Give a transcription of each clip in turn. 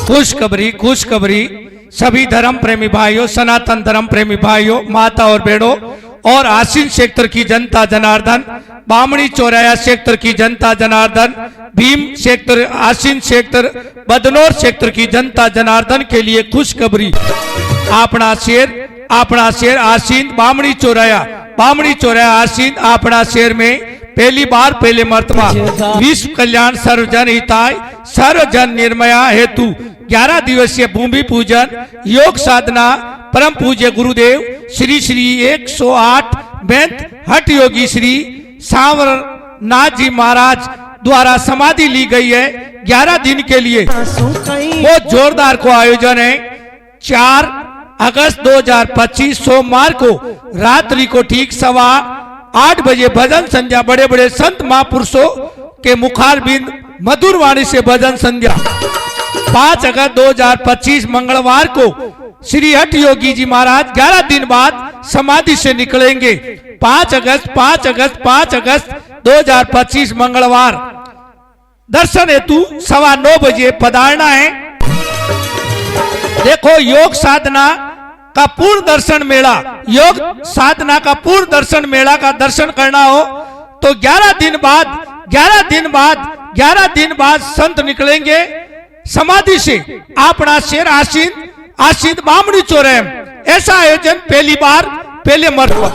खुशखबरी सभी धर्म प्रेमी भाइयों, सनातन धर्म प्रेमी भाइयों, माता और बहनों और आसीन क्षेत्र की जनता जनार्दन, बामणी चौराया क्षेत्र की जनता जनार्दन, भीम क्षेत्र, आसीन क्षेत्र, बदनौर क्षेत्र की जनता जनार्दन के लिए खुशखबरी। अपना शेर आसीन बामणी चौराया आसीन अपना शेर में पहली बार पहले मर्तबा विश्व कल्याण सर्वजन हिताय सर्वजन निर्मया हेतु 11 दिवसीय भूमि पूजन योग साधना परम पूज्य गुरुदेव श्री श्री 108 बेंत हट योगी श्री सांवरनाथ जी महाराज द्वारा समाधि ली गई है 11 दिन के लिए। बहुत जोरदार को आयोजन है। 4 अगस्त 2025 सोमवार को रात्रि को ठीक 8:15 बजे भजन संध्या बड़े बड़े संत महापुरुषों के मुखारबिंद मधुर वाणी से भजन संध्या। 5 अगस्त 2025 मंगलवार को श्री हट योगी जी महाराज 11 दिन बाद समाधि से निकलेंगे। 5 अगस्त 2025 मंगलवार दर्शन हेतु 9:15 बजे पधारना है। देखो योग साधना का पूर्ण दर्शन मेला, योग साधना का पूर्ण दर्शन मेला का दर्शन करना हो तो 11 दिन बाद संत निकलेंगे समाधि से अपना शेर आसीन बामणी चौराहे। ऐसा आयोजन पहली बार पहले मर्तबा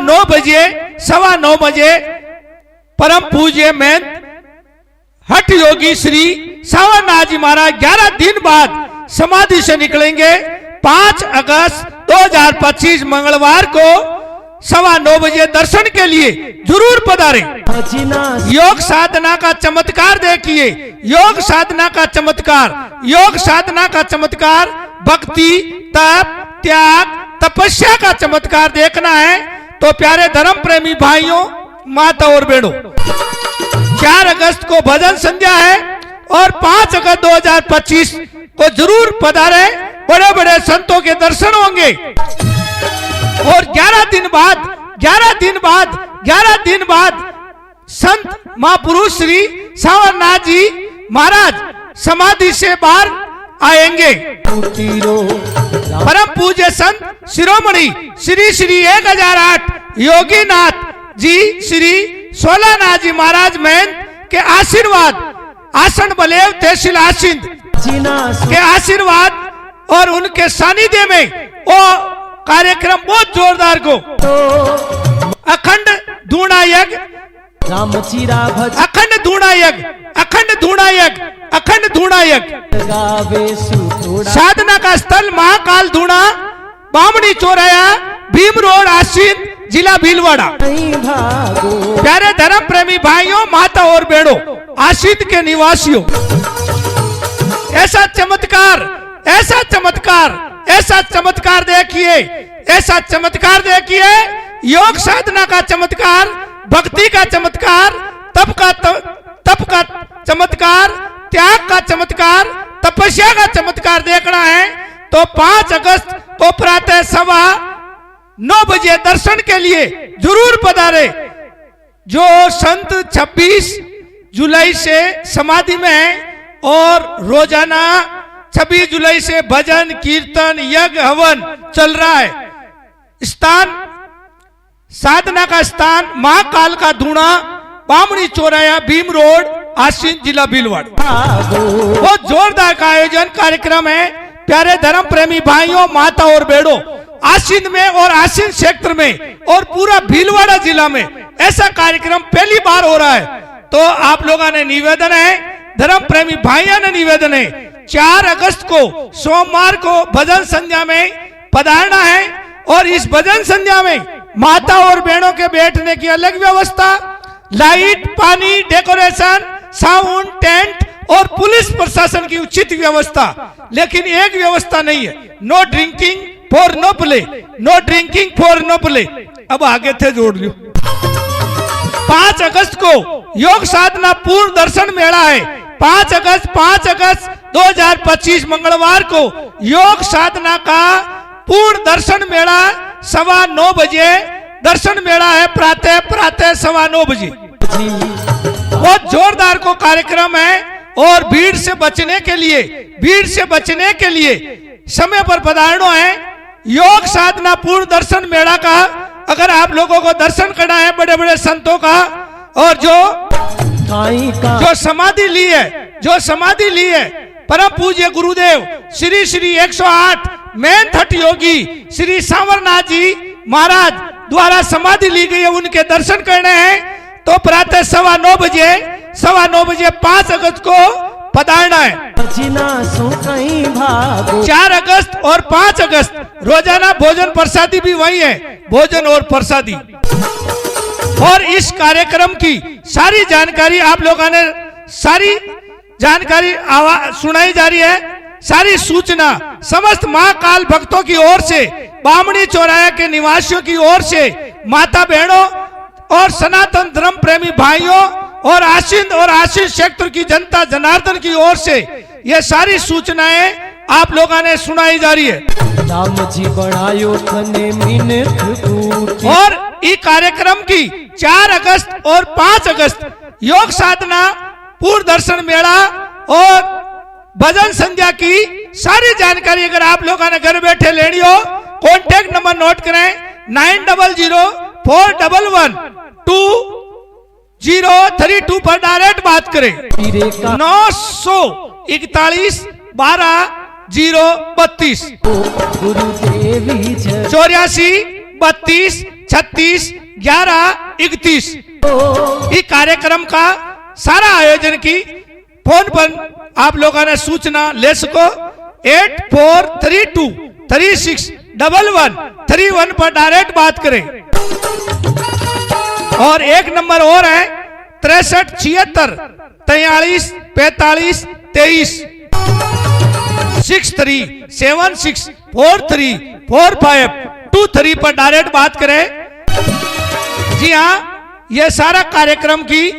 9:15 बजे परम पूज्य महंत हट योगी श्री सांवरनाथ जी महाराज 11 दिन बाद समाधि से निकलेंगे। 5 अगस्त 2025 मंगलवार को 9:15 बजे दर्शन के लिए जरूर पधारें। योग साधना का चमत्कार देखिए, योग साधना का चमत्कार भक्ति, तप, त्याग, तपस्या का चमत्कार देखना है तो प्यारे धर्म प्रेमी भाइयों, माता और बहनों 4 अगस्त को भजन संध्या है और 5 अगस्त 2025 को जरूर पधारे। बड़े बड़े संतों के दर्शन होंगे और 11 दिन बाद संत महापुरुष श्री सांवरनाथ जी महाराज समाधि से बाहर आएंगे। परम पूज्य संत शिरोमणि श्री श्री 1008 योगीनाथ जी श्री सोलानाथ जी महाराज महंत के आशीर्वाद, आसन बलेव तहसील आसीन के आशीर्वाद और उनके सानिध्य में वो कार्यक्रम बहुत जोरदार को अखंड धूणा यज्ञ, अखंड धूणा यज्ञ साधना का स्थल महाकाल धूणा बामणी चौराया भीम रोड आसीन जिला भीलवाड़ा। प्यारे धर्म प्रेमी भाइयों, माता और बहनों, आसीन के निवासियों, ऐसा देखिए, योग साधना का चमत्कार, भक्ति का चमत्कार, तप का चमत्कार, त्याग का चमत्कार, तपस्या का चमत्कार देखना है तो 5 अगस्त को प्रातः 9:15 बजे दर्शन के लिए जरूर पधारे। जो संत 26 जुलाई से समाधि में है और रोजाना 26 जुलाई से भजन कीर्तन यज्ञ हवन चल रहा है। स्थान साधना का स्थान महाकाल का धूणा बामणी चौराया भीम रोड आसीन जिला भीलवाड़ा। बहुत जोरदार का आयोजन कार्यक्रम है। प्यारे धर्म प्रेमी भाइयों, माता और बहनों, आसीन में और आसीन क्षेत्र में और पूरा भीलवाड़ा जिला में ऐसा कार्यक्रम पहली बार हो रहा है। तो आप लोगों ने निवेदन है, धर्म प्रेमी भाइयों ने निवेदन है, 4 अगस्त को सोमवार को भजन संध्या में पधारना है और इस भजन संध्या में माता और बहनों के बैठने की अलग व्यवस्था, लाइट, पानी, डेकोरेशन, साउंड, टेंट और पुलिस प्रशासन की उचित व्यवस्था। लेकिन एक व्यवस्था नहीं है, no drinking for no play. अब आगे थे जोड़ लियो। 5 अगस्त को योग साधना पूर्ण दर्शन मेला है। 5 अगस्त 2025 मंगलवार को योग साधना का पूर्ण दर्शन मेला 9:15 बजे दर्शन मेला है। प्रातः 9:15 बजे बहुत जोरदार को कार्यक्रम है और भीड़ से बचने के लिए समय पर पधारना है। योग साधना पूर्ण दर्शन मेला का अगर आप लोगों को दर्शन करना है बड़े बड़े संतों का, और जो समाधि ली है परम पूज्य गुरुदेव श्री श्री 108 मेन थट योगी श्री सांवरनाथ जी महाराज द्वारा समाधि ली गई है, उनके दर्शन करने हैं। तो प्रातः 9:15 बजे 5 अगस्त को पधारना है। 4 अगस्त और 5 अगस्त रोजाना भोजन प्रसादी भी वही है, भोजन और प्रसादी। और इस कार्यक्रम की सारी जानकारी आप लोगों ने सुनाई जा रही है। सारी सूचना समस्त महाकाल भक्तों की ओर से, बामणी चौराया के निवासियों की ओर से, माता बहनों और सनातन धर्म प्रेमी भाइयों और आशीष क्षेत्र की जनता जनार्दन की ओर से ये सारी सूचनाएं आप लोगों ने सुनाई जा रही है। राम जी बढ़ायो और इस कार्यक्रम की 4 अगस्त और 5 अगस्त योग साधना पूर्ण दर्शन मेला और भजन संध्या की सारी जानकारी अगर आप लोगों ने घर बैठे लेनी हो, कॉन्टेक्ट नंबर नोट करें 9004112032 पर डायरेक्ट बात करें। 941 12 032 84 32 36 11 31। इस कार्यक्रम का सारा आयोजन की फोन पर आप लोगों ने सूचना ले सको 8432 36 11 31 पर डायरेक्ट बात करें। और एक नंबर और है 63 76 43 45 23 6376434523 पर डायरेक्ट बात करें। जी हाँ, ये सारा कार्यक्रम की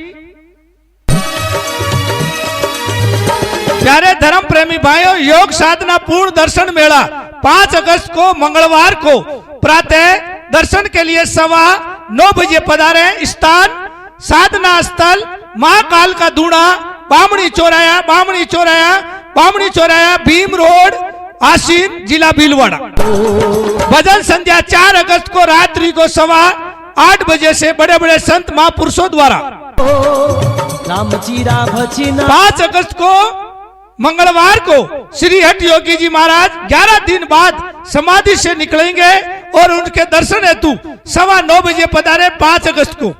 प्यारे धर्म प्रेमी भाइयों, योग साधना पूर्ण दर्शन मेला 5 अगस्त को मंगलवार को प्रातः दर्शन के लिए 9:15 बजे पधारे। स्थान साधना स्थल महाकाल का दूना, बामणी चौराया भीम रोड, आसीन, जिला भीलवाड़ा। भजन संध्या 4 अगस्त को रात्रि को 8:15 बजे से बड़े बड़े संत महापुरुषों द्वारा। 5 अगस्त को मंगलवार को श्री हट योगी जी महाराज 11 दिन बाद समाधि से निकलेंगे और उनके दर्शन हेतु 9:15 बजे पधारे 5 अगस्त को।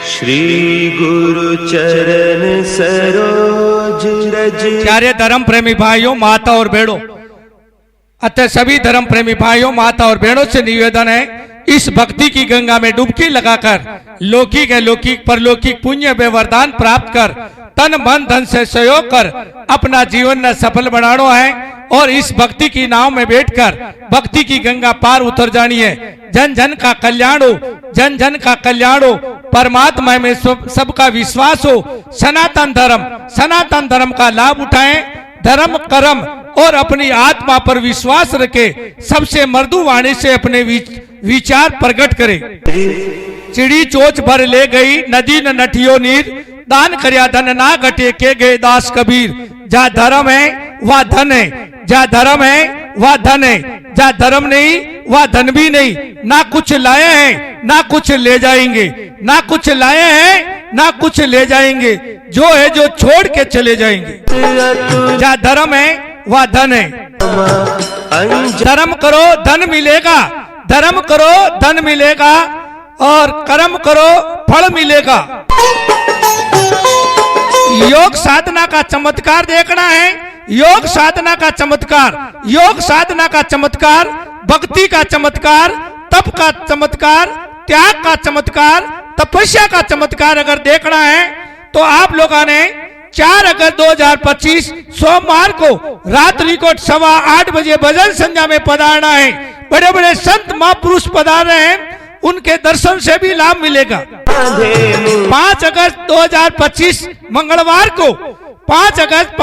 श्री गुरु चरण सरोज रज। प्यारे धर्म प्रेमी भाइयों, माता और बहनों, अतः सभी धर्म प्रेमी भाइयों, माता और बहनों से निवेदन है, इस भक्ति की गंगा में डुबकी लगाकर लौकिक अलौकिक परलौकिक पुण्य व वरदान प्राप्त कर तन मन धन से सहयोग कर अपना जीवन न सफल बनाना है और इस भक्ति की नाव में बैठकर भक्ति की गंगा पार उतर जानी है। जन जन का कल्याण हो, जन जन का कल्याण हो, परमात्मा में सबका विश्वास हो, सनातन धर्म का लाभ उठाएं, धर्म कर्म और अपनी आत्मा पर विश्वास रखे, सबसे मृदु वाणी से अपने विचार प्रकट करे। चिड़ी चोच भर ले गई नदी न नठियो नीर, दान करया धन ना घटे के गए दास कबीर। जहाँ धर्म है वह धन है, जहाँ धर्म है वह धन है, जहाँ धर्म नहीं वह धन भी नहीं। ना कुछ लाए हैं ना कुछ ले जाएंगे, ना कुछ लाए हैं ना कुछ ले जाएंगे, जो है जो छोड़ के चले जाएंगे। जहाँ धर्म है वह धन है। धर्म करो धन मिलेगा, धर्म करो धन मिलेगा और कर्म करो फल मिलेगा। योग साधना का चमत्कार देखना है, योग साधना का चमत्कार, योग साधना का चमत्कार, भक्ति का चमत्कार, तप का चमत्कार, त्याग का चमत्कार, तपस्या का चमत्कार अगर देखना है तो आप लोगों ने 4 अगस्त 2025 सोमवार को रात्रि को 8:15 बजे भजन संध्या में पधारना है। बड़े बड़े संत महापुरुष पधार रहे हैं, उनके दर्शन से भी लाभ मिलेगा। 5 अगस्त 2025 मंगलवार को 5 अगस्त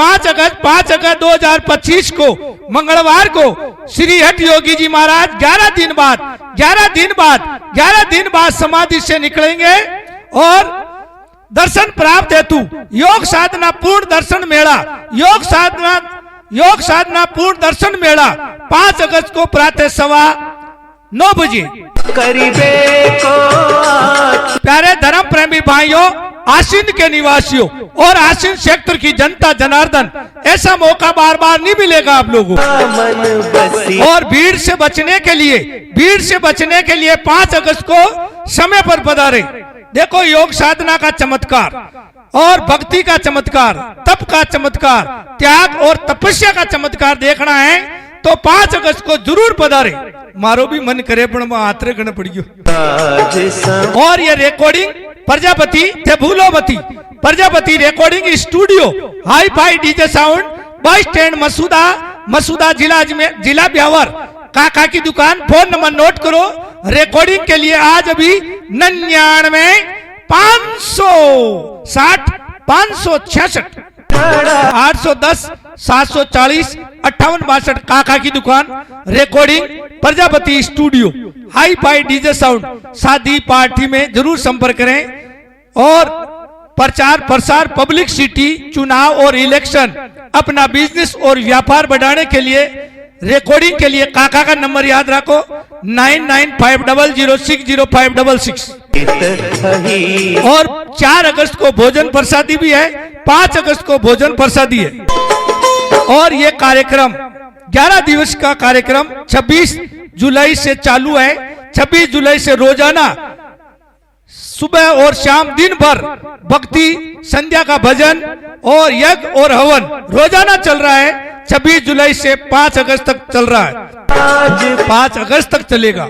2025 को मंगलवार को श्री हठ योगी जी महाराज 11 दिन बाद समाधि से निकलेंगे और दर्शन प्राप्त हेतु योग साधना पूर्ण दर्शन मेला योग साधना पूर्ण दर्शन मेला 5 अगस्त को प्रातः 9:15 बजे। करीबे को प्यारे धर्म प्रेमी भाइयों, आसीन के निवासियों और आसीन क्षेत्र की जनता जनार्दन, ऐसा मौका बार बार नहीं मिलेगा आप लोगों को। मन बसी और भीड़ से बचने के लिए 5 अगस्त को समय पर पधारे। देखो, योग साधना का चमत्कार और भक्ति का चमत्कार, तप का चमत्कार, त्याग और तपस्या का चमत्कार देखना है तो 5 अगस्त को जरूर पधारे। मारो भी मन करे पण आतरे गण पड़ गयो। आज सम और ये रिकॉर्डिंग प्रजापति थे Bhulovati Prajapati recording studio, hi fi DJ sound, bus stand Masuda जिला ब्यावर, काका की दुकान। फोन नंबर नोट करो रिकॉर्डिंग के लिए आज अभी 99 560 566 810 740 5862 काका की दुकान। Recording Prajapati studio, hi fi DJ sound. शादी पार्टी में जरूर संपर्क करें। और प्रचार प्रसार, पब्लिक सिटी, चुनाव और इलेक्शन, अपना बिजनेस और व्यापार बढ़ाने के लिए रिकॉर्डिंग के लिए काका का नंबर याद रखो 9950060566। और 4 अगस्त को भोजन प्रसादी भी है, 5 अगस्त को भोजन प्रसादी है। और ये कार्यक्रम 11 दिवस का कार्यक्रम 26 जुलाई से चालू है। 26 जुलाई से रोजाना सुबह और शाम दिन भर भक्ति, संध्या का भजन और यज्ञ और हवन रोजाना चल रहा है। 26 जुलाई से 5 अगस्त तक चल रहा है। आज 5 अगस्त तक चलेगा।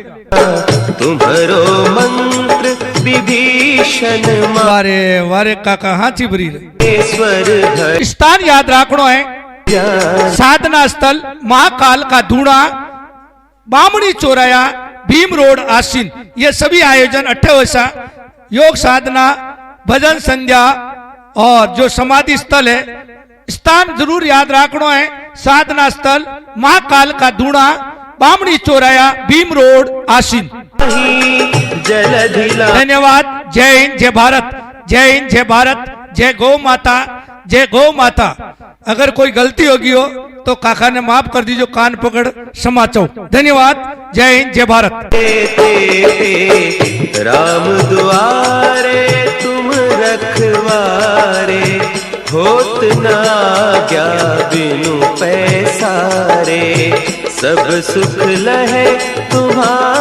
तुम्हारो मंत्र विभीषण वारे वारे काका हाँ चिबरी माहेश्वर स्थान याद रखना है। साधना स्थल महाकाल का धूणा, बामणी चौराया, भीम रोड, आसीन। ये सभी आयोजन 28 योग साधना, भजन, संध्या और जो समाधि स्थल है, स्थान जरूर याद रखना है। साधना स्थल महाकाल का धूणा, बामणी चौराया, भीम रोड, आसीन। जलधिला धन्यवाद। जय हिंद, जय भारत। जय हिंद, जय भारत। जय गौ माता, जय गौ माता। अगर कोई गलती होगी हो तो काका ने माफ कर दीजिए, कान पकड़ क्षमा चाहो। धन्यवाद। जय हिंद, जय भारत। राम दुआरे तुम रखवारे, होत ना क्या बिनु पैसारे, सब सुख लहे तुम्हारे।